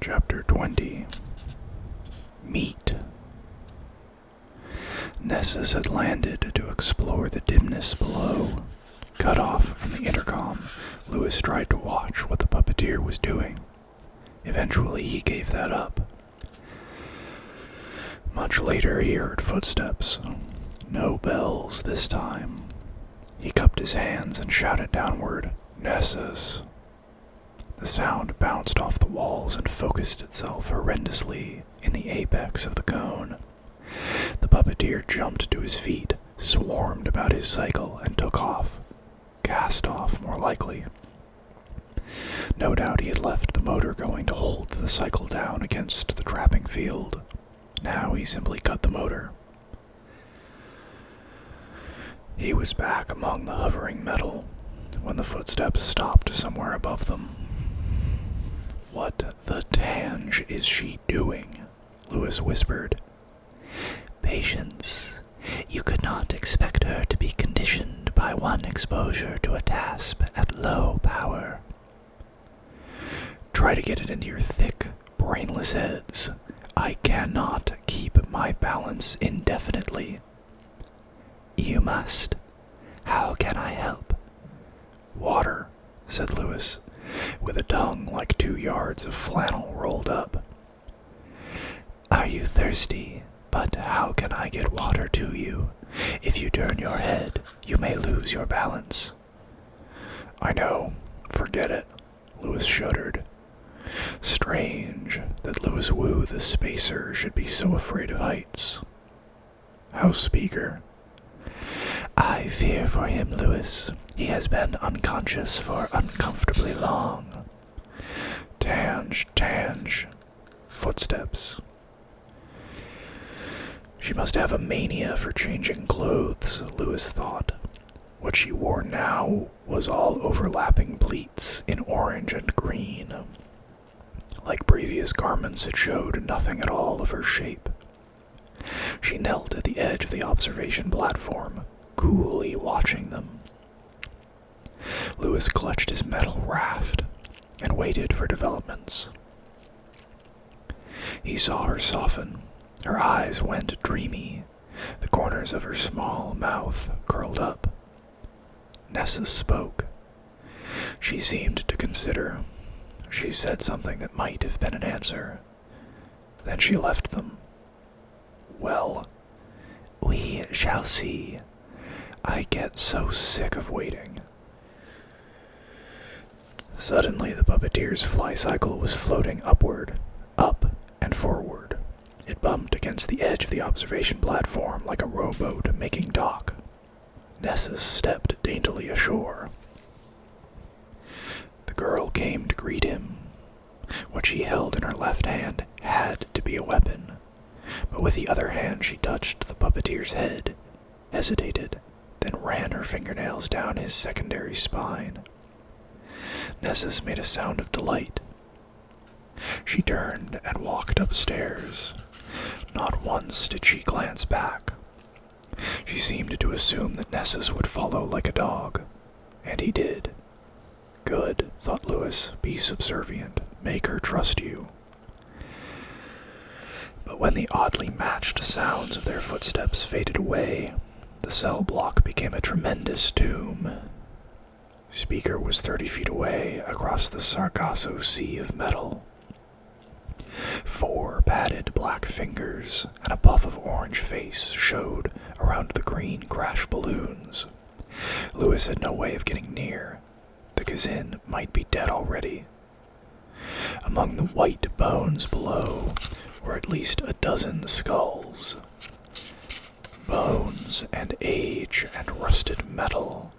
Chapter 20. Meet. Nessus had landed to explore the dimness below. Cut off from the intercom, Lewis tried to watch what the puppeteer was doing. Eventually, he gave that up. Much later, he heard footsteps. No bells this time. He cupped his hands and shouted downward, "Nessus." The sound bounced off the walls and focused itself horrendously in the apex of the cone. The puppeteer jumped to his feet, swarmed about his cycle, and took off. Cast off, more likely. No doubt he had left the motor going to hold the cycle down against the trapping field. Now he simply cut the motor. He was back among the hovering metal when the footsteps stopped somewhere above them. "What the tange is she doing?" Lewis whispered. "Patience. You could not expect her to be conditioned by one exposure to a task at low power." "Try to get it into your thick, brainless heads. I cannot keep my balance indefinitely." "You must. How can I help?" "Water," said Lewis, with a tongue like 2 yards of flannel rolled up. "Are you thirsty? But how can I get water to you? If you turn your head, you may lose your balance." "I know. Forget it." Lewis shuddered. Strange that Louis Wu the Spacer should be so afraid of heights. "How's Speaker?" "I fear for him, Lewis. He has been unconscious for uncomfortably long." Tange. Footsteps. She must have a mania for changing clothes, Lewis thought. What she wore now was all overlapping pleats in orange and green. Like previous garments, it showed nothing at all of her shape. She knelt at the edge of the observation platform, coolly watching them. Lewis clutched his metal raft and waited for developments. He saw her soften. Her eyes went dreamy. The corners of her small mouth curled up. Nessus spoke. She seemed to consider. She said something that might have been an answer. Then she left them. "Well, we shall see." "I get so sick of waiting." Suddenly, the puppeteer's fly-cycle was floating upward, up and forward. It bumped against the edge of the observation platform like a rowboat making dock. Nessus stepped daintily ashore. The girl came to greet him. What she held in her left hand had to be a weapon, but with the other hand she touched the puppeteer's head, hesitated, then ran her fingernails down his secondary spine. Nessus made a sound of delight. She turned and walked upstairs. Not once did she glance back. She seemed to assume that Nessus would follow like a dog, and he did. Good, thought Lewis, be subservient, make her trust you. But when the oddly matched sounds of their footsteps faded away, the cell block became a tremendous tomb. Speaker was 30 feet away across the Sargasso Sea of metal. 4 padded black fingers and a puff of orange face showed around the green crash balloons. Lewis had no way of getting near. The Kazin might be dead already. Among the white bones below were at least a dozen skulls. Bones and age and rusted metal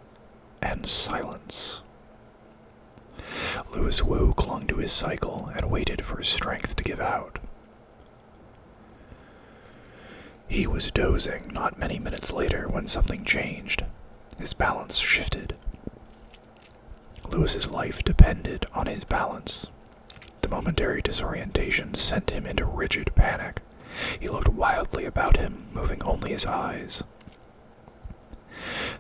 and silence. Louis Wu clung to his cycle and waited for his strength to give out. He was dozing not many minutes later when something changed. His balance shifted. Lewis's life depended on his balance. The momentary disorientation sent him into rigid panic. He looked wildly about him, moving only his eyes.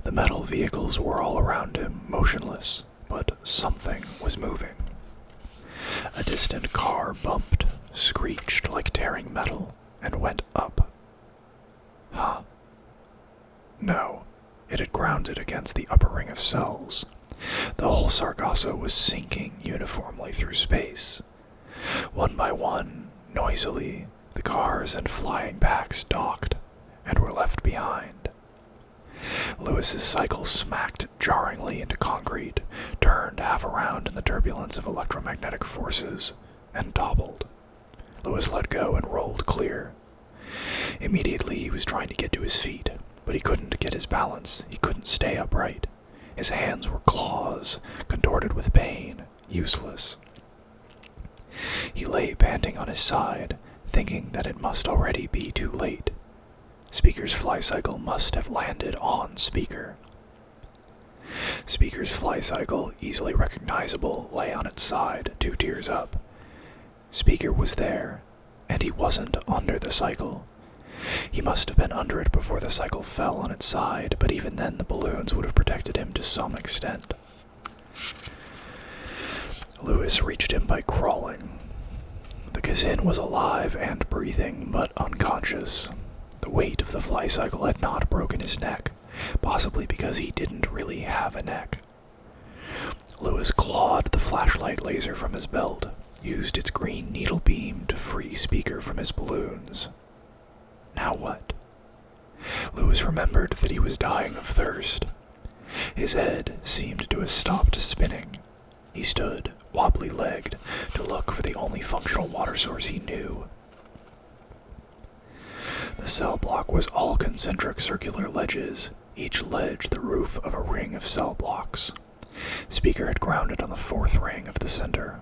The metal vehicles were all around him, motionless, but something was moving. A distant car bumped screeched like tearing metal and went up. Huh? No, it had grounded against the upper ring of cells. The whole Sargasso was sinking uniformly through space. One by one, noisily, the cars and flying packs docked and were left behind. Lewis's cycle smacked jarringly into concrete, turned half around in the turbulence of electromagnetic forces, and toppled. Lewis let go and rolled clear. Immediately he was trying to get to his feet, but he couldn't get his balance. He couldn't stay upright. His hands were claws, contorted with pain, useless. He lay panting on his side, thinking that it must already be too late. Speaker's flycycle must have landed on Speaker. Speaker's flycycle, easily recognizable, lay on its side, 2 tiers up. Speaker was there, and he wasn't under the cycle. He must have been under it before the cycle fell on its side, but even then the balloons would have protected him to some extent. Lewis reached him by crawling. The Kazin was alive and breathing, but unconscious. The weight of the flycycle had not broken his neck, possibly because he didn't really have a neck. Lewis clawed the flashlight laser from his belt, used its green needle beam to free Speaker from his balloons. Now what? Lewis remembered that he was dying of thirst. His head seemed to have stopped spinning. He stood, wobbly-legged, to look for the only functional water source he knew. The cell block was all concentric circular ledges, each ledge the roof of a ring of cell blocks. Speaker had grounded on the 4th ring of the center.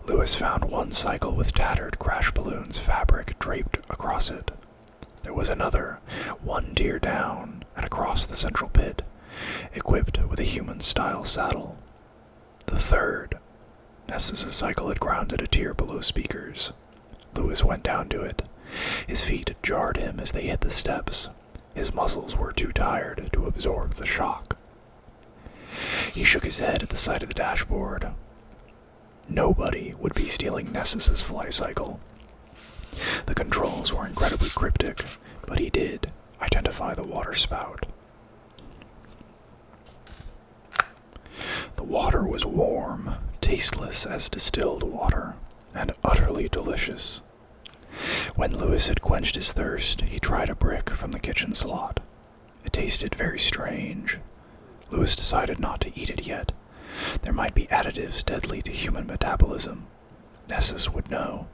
Lewis found one cycle with tattered crash balloons fabric draped across it. There was another, 1 tier down and across the central pit, equipped with a human-style saddle. The 3rd, Ness's cycle had grounded a tier below Speaker's. Lewis went down to it. His feet jarred him as they hit the steps. His muscles were too tired to absorb the shock. He shook his head at the sight of the dashboard. Nobody would be stealing Ness's flycycle. The controls were incredibly cryptic, but he did identify the water spout. The water was warm, tasteless as distilled water, and utterly delicious. When Lewis had quenched his thirst, he tried a brick from the kitchen slot. It tasted very strange. Lewis decided not to eat it yet. There might be additives deadly to human metabolism. Nessus would know.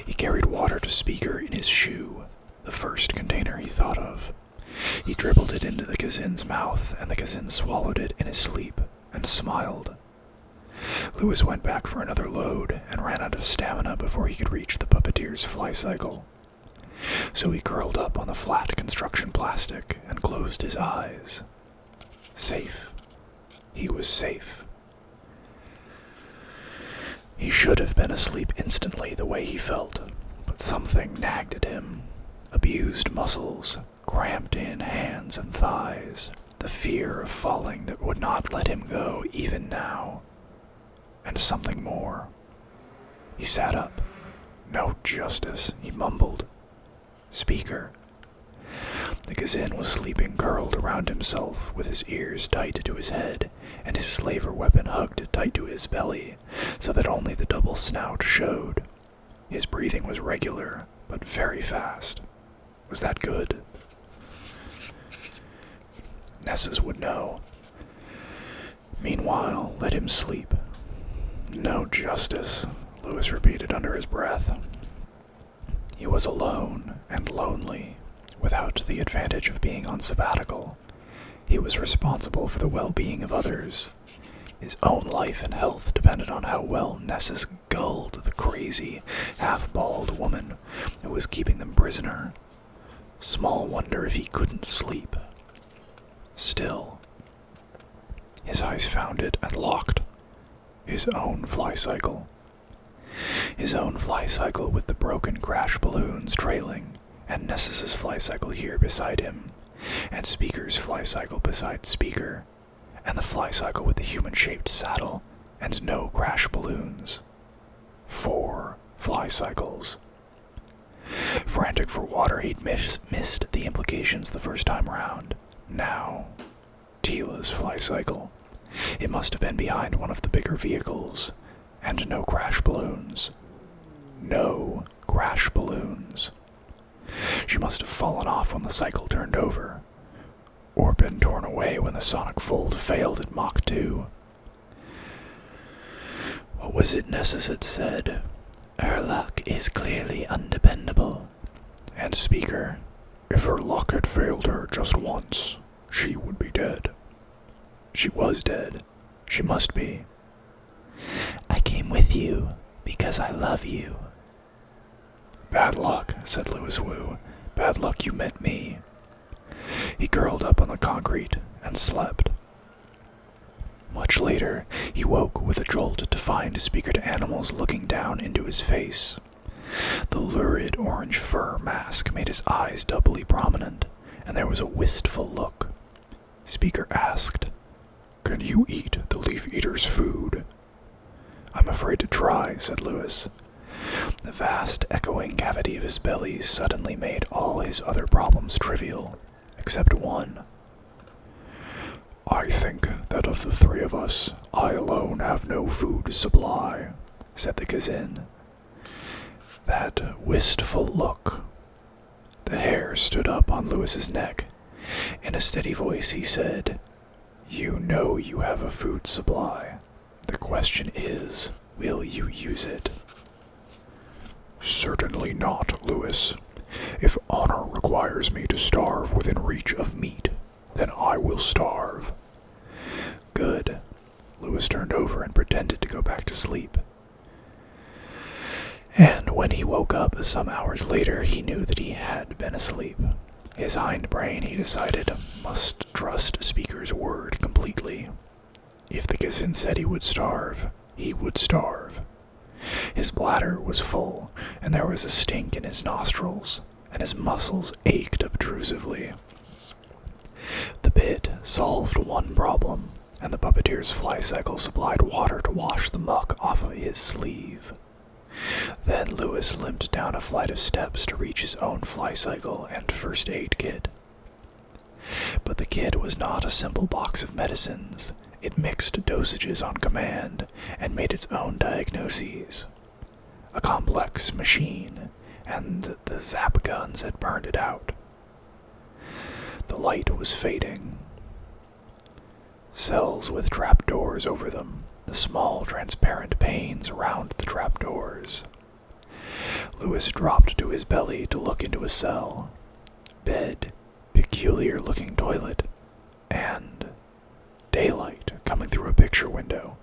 He carried water to Speaker in his shoe, the first container he thought of. He dribbled it into the Kazin's mouth, and the Kazin swallowed it in his sleep and smiled. Lewis went back for another load and ran out of stamina before he could reach the puppeteer's flycycle. So he curled up on the flat construction plastic and closed his eyes. Safe. He was safe. He should have been asleep instantly the way he felt, but something nagged at him. Abused muscles, cramped-in hands and thighs, the fear of falling that would not let him go even now. And something more. He sat up. No justice, he mumbled. Speaker. The Kazin was sleeping curled around himself, with his ears tight to his head, and his slaver weapon hugged tight to his belly, so that only the double snout showed. His breathing was regular, but very fast. Was that good? Nessus would know. Meanwhile, let him sleep. No justice, Lewis repeated under his breath. He was alone and lonely, without the advantage of being on sabbatical. He was responsible for the well-being of others. His own life and health depended on how well Nessus gulled the crazy, half-bald woman who was keeping them prisoner. Small wonder if he couldn't sleep. Still, his eyes found it and locked. His own flycycle. His own flycycle with the broken crash balloons trailing, and Nessus's flycycle here beside him, and Speaker's flycycle beside Speaker, and the flycycle with the human-shaped saddle, and no crash balloons. 4 fly cycles. Frantic for water, he'd missed the implications the first time round. Now, Tila's fly cycle. It must have been behind one of the bigger vehicles. And no crash balloons. No crash balloons. She must have fallen off when the cycle turned over, or been torn away when the sonic fold failed at Mach 2. What was it Nessus had said? Her luck is clearly undependable. And Speaker, if her luck had failed her just once, she would be dead. She was dead. She must be. I came with you because I love you. Bad luck, said Louis Wu. Bad luck you met me. He curled up on the concrete and slept. Much later, he woke with a jolt to find Speaker to Animals looking down into his face. The lurid orange fur mask made his eyes doubly prominent, and there was a wistful look. Speaker asked, Can you eat the Leaf Eater's food? I'm afraid to try, said Louis. The vast, echoing cavity of his belly suddenly made all his other problems trivial, except one. I think that of the 3 of us, I alone have no food supply, said the Kazin. That wistful look. The hair stood up on Louis's neck. In a steady voice he said, You know you have a food supply. The question is, will you use it? Certainly not, Louis. If honor requires me to starve within reach of meat, then I will starve. Good. Louis turned over and pretended to go back to sleep. And when he woke up some hours later, he knew that he had been asleep. His hindbrain, he decided, must trust Speaker's word completely. If the Kazin said he would starve, he would starve. His bladder was full, and there was a stink in his nostrils, and his muscles ached obtrusively. The pit solved one problem, and the puppeteer's fly cycle supplied water to wash the muck off of his sleeve. Then Louis limped down a flight of steps to reach his own fly cycle and first aid kit. But the kit was not a simple box of medicines. It mixed dosages on command and made its own diagnoses. A complex machine, and the zap guns had burned it out. The light was fading. Cells with trapdoors over them, the small transparent panes around the trapdoors. Louis dropped to his belly to look into a cell. Bed, peculiar-looking toilet, and daylight coming through a picture window.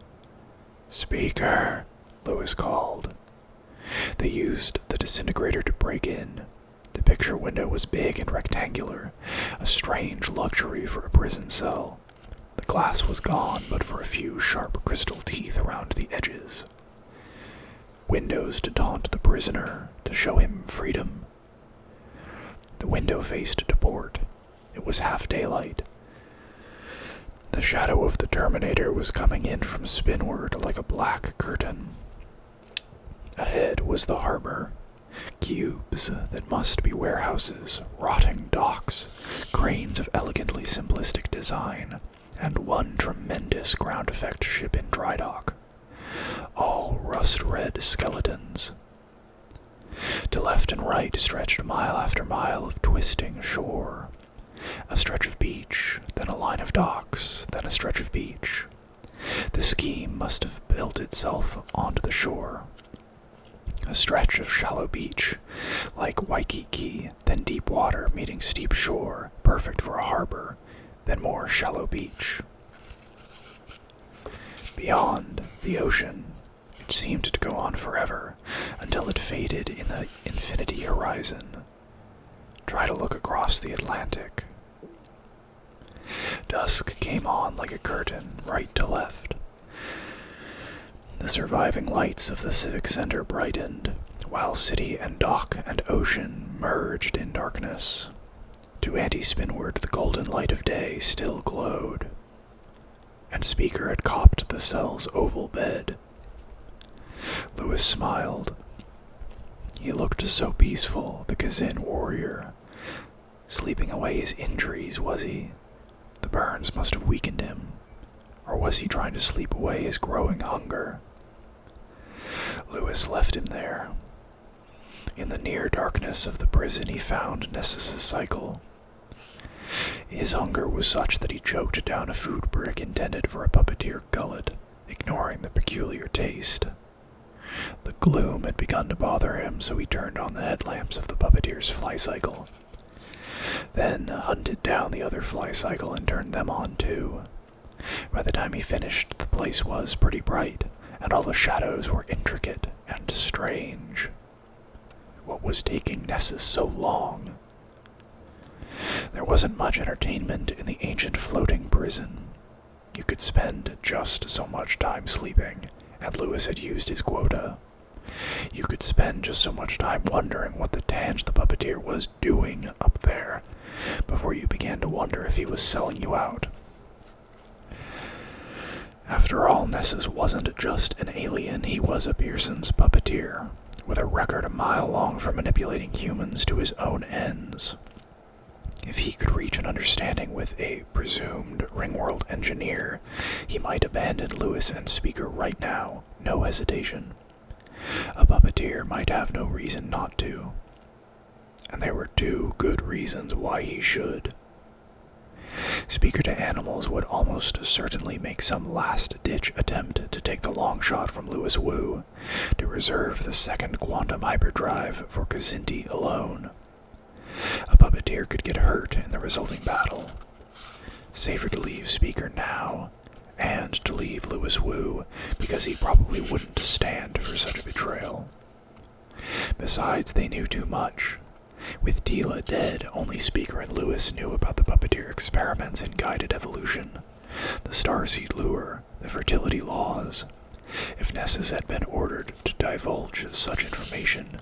Speaker, Louis called. They used the disintegrator to break in. The picture window was big and rectangular, a strange luxury for a prison cell. The glass was gone, but for a few sharp crystal teeth around the edges. Windows to taunt the prisoner, to show him freedom. The window faced to port. It was half daylight. The shadow of the Terminator was coming in from spinward like a black curtain. Ahead was the harbor. Cubes that must be warehouses, rotting docks, cranes of elegantly simplistic design, and one tremendous ground effect ship in dry dock. All rust-red skeletons. To left and right stretched mile after mile of twisting shore. A stretch of beach, then a line of docks, then a stretch of beach. The scheme must have built itself onto the shore. A stretch of shallow beach, like Waikiki, then deep water meeting steep shore, perfect for a harbor, then more shallow beach. Beyond, the ocean. It seemed to go on forever, until it faded in the infinity horizon. Try to look across the Atlantic. Dusk came on like a curtain, right to left. The surviving lights of the Civic Center brightened, while city and dock and ocean merged in darkness. To anti-spinward, the golden light of day still glowed, and Speaker had copped the cell's oval bed. Lewis smiled. He looked so peaceful, the Kazin warrior. Sleeping away his injuries, was he? The burns must have weakened him. Or was he trying to sleep away his growing hunger? Lewis left him there. In the near darkness of the prison he found Nessus' cycle. His hunger was such that he choked down a food brick intended for a puppeteer gullet, ignoring the peculiar taste. The gloom had begun to bother him, so he turned on the headlamps of the puppeteer's fly cycle. Then hunted down the other fly cycle and turned them on too. By the time he finished, the place was pretty bright, and all the shadows were intricate and strange. What was taking Nessus so long? There wasn't much entertainment in the ancient floating prison. You could spend just so much time sleeping, and Lewis had used his quota. You could spend just so much time wondering what the Tange the puppeteer was doing up there, before you began to wonder if he was selling you out. After all, Nessus wasn't just an alien, he was a Pearson's puppeteer, with a record a mile long for manipulating humans to his own ends. If he could reach an understanding with a presumed Ringworld engineer, he might abandon Lewis and Speaker right now, no hesitation. A puppeteer might have no reason not to. And there were 2 good reasons why he should. Speaker to Animals would almost certainly make some last-ditch attempt to take the long shot from Lewis Wu, to reserve the second quantum hyperdrive for Kazinti alone. A puppeteer could get hurt in the resulting battle. Safer to leave Speaker now, and to leave Lewis Wu, because he probably wouldn't stand for such a betrayal. Besides, they knew too much. With Tila dead, only Speaker and Lewis knew about the puppeteer experiments in guided evolution, the starseed lure, the fertility laws. If Nessus had been ordered to divulge such information,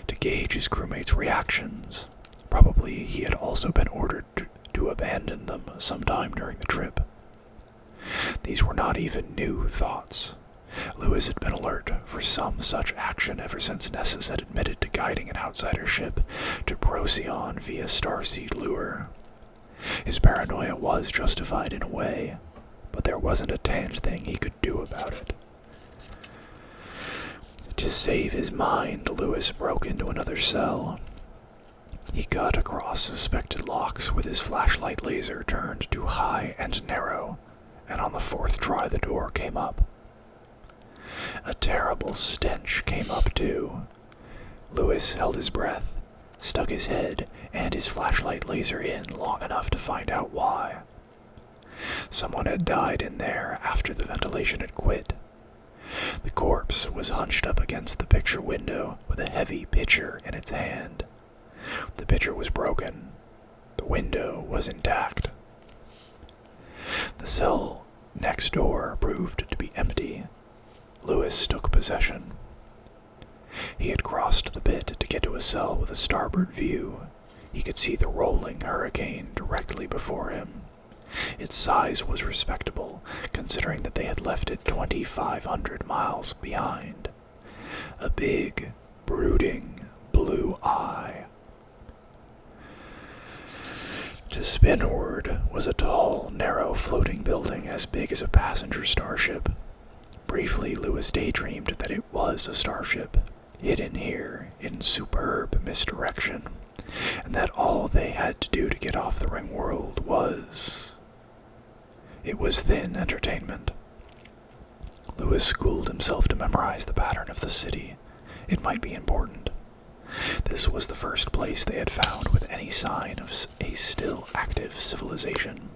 to gauge his crewmates' reactions, probably he had also been ordered to abandon them sometime during the trip. These were not even new thoughts. Lewis had been alert for some such action ever since Nessus had admitted to guiding an outsider ship to Procyon via starseed lure. His paranoia was justified in a way, but there wasn't a Tange thing he could do about it. To save his mind, Lewis broke into another cell. He cut across suspected locks with his flashlight laser turned to high and narrow, and on the 4th try the door came up. A terrible stench came up too. Lewis held his breath, stuck his head and his flashlight laser in long enough to find out why. Someone had died in there after the ventilation had quit. The corpse was hunched up against the picture window with a heavy pitcher in its hand. The pitcher was broken. The window was intact. The cell next door proved to be empty. Lewis took possession. He had crossed the pit to get to a cell with a starboard view. He could see the rolling hurricane directly before him. Its size was respectable, considering that they had left it 2,500 miles behind. A big, brooding, blue eye. To spinward was a tall, narrow floating building as big as a passenger starship. Briefly, Lewis daydreamed that it was a starship, hidden here in superb misdirection, and that all they had to do to get off the Ringworld was... It was thin entertainment. Lewis schooled himself to memorize the pattern of the city. It might be important. This was the first place they had found with any sign of a still active civilization.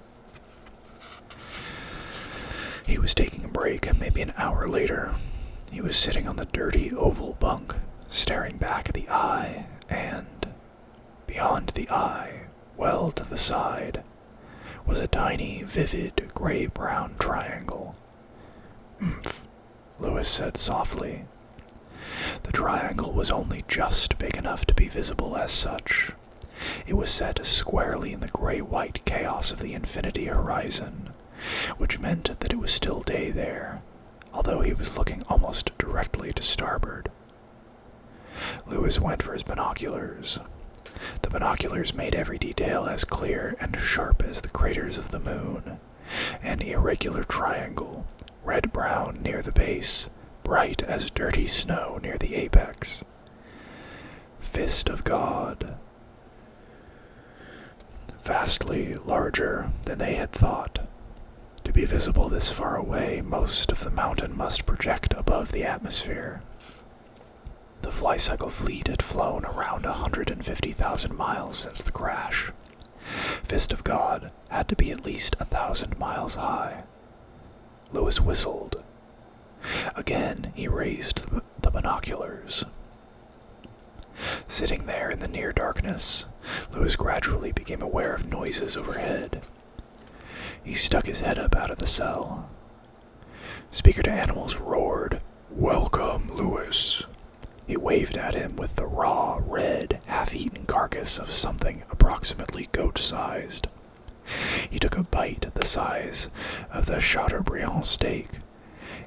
He was taking a break, and maybe an hour later, he was sitting on the dirty oval bunk, staring back at the eye, and beyond the eye, well to the side, was a tiny, vivid, gray-brown triangle. "Umph," Lewis said softly. The triangle was only just big enough to be visible as such. It was set squarely in the gray-white chaos of the infinity horizon, which meant that it was still day there, although though he was looking almost directly to starboard. Lewis went for his binoculars. The binoculars made every detail as clear and sharp as the craters of the moon. An irregular triangle, red-brown near the base, bright as dirty snow near the apex. Fist of God. Vastly larger than they had thought. To be visible this far away, most of the mountain must project above the atmosphere. The Flycycle fleet had flown around 150,000 miles since the crash. Fist of God had to be at least 1,000 miles high. Lewis whistled. Again, he raised the binoculars. Sitting there in the near darkness, Lewis gradually became aware of noises overhead. He stuck his head up out of the cell. Speaker to Animals roared, "Welcome, Lewis." He waved at him with the raw, red, half-eaten carcass of something approximately goat-sized. He took a bite the size of the Chateaubriand steak,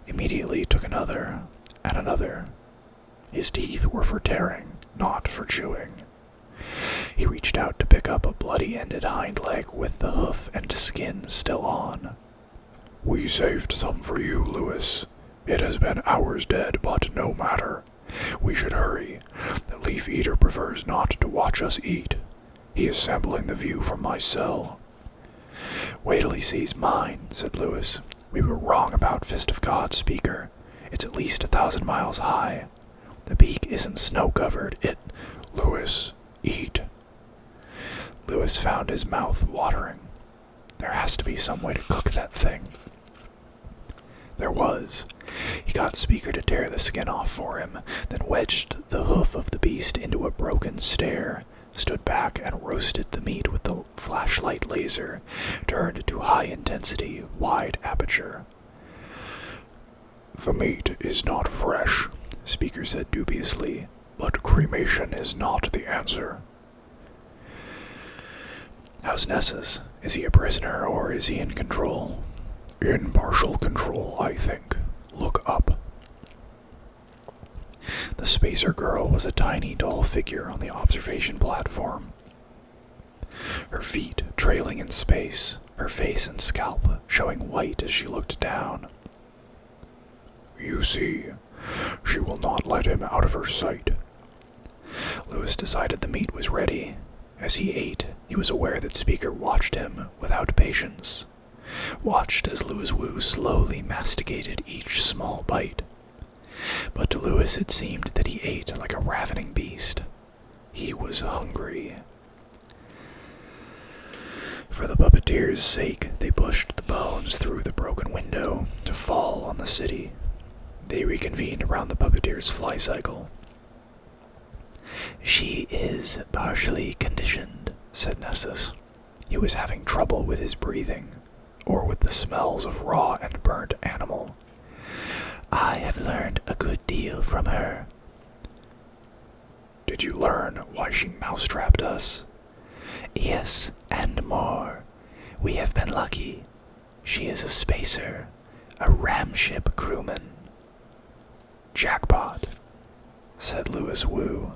immediately took another, and another. His teeth were for tearing, not for chewing. He reached out to pick up a bloody-ended hind leg with the hoof and skin still on. "We saved some for you, Lewis. It has been hours dead, but no matter. We should hurry. The Leaf Eater prefers not to watch us eat. He is sampling the view from my cell." "Wait till he sees mine," said Lewis. "We were wrong about Fist of God, Speaker. It's at least 1,000 miles high. The peak isn't snow-covered. Lewis, eat." Lewis found his mouth watering. There has to be some way to cook that thing. There was. He got Speaker to tear the skin off for him, then wedged the hoof of the beast into a broken stare, stood back and roasted the meat with the flashlight laser, turned to high-intensity, wide aperture. "The meat is not fresh," Speaker said dubiously, "but cremation is not the answer." "How's Nessus? Is he a prisoner or is he in control?" "In partial control, I think. Look up." The spacer girl was a tiny doll figure on the observation platform. Her feet trailing in space, her face and scalp showing white as she looked down. "You see, she will not let him out of her sight." Lewis decided the meat was ready. As he ate, he was aware that Speaker watched him without patience. Watched as Lewis Wu slowly masticated each small bite. But to Lewis it seemed that he ate like a ravening beast. He was hungry. For the puppeteer's sake, they pushed the bones through the broken window to fall on the city. They reconvened around the puppeteer's flycycle. "She is partially conditioned," said Nessus. He was having trouble with his breathing, or with the smells of raw and burnt animal. "I have learned a good deal from her." "Did you learn why she mousetrapped us?" "Yes, and more. We have been lucky. She is a spacer, a ramship crewman." "Jackpot," said Lewis Wu.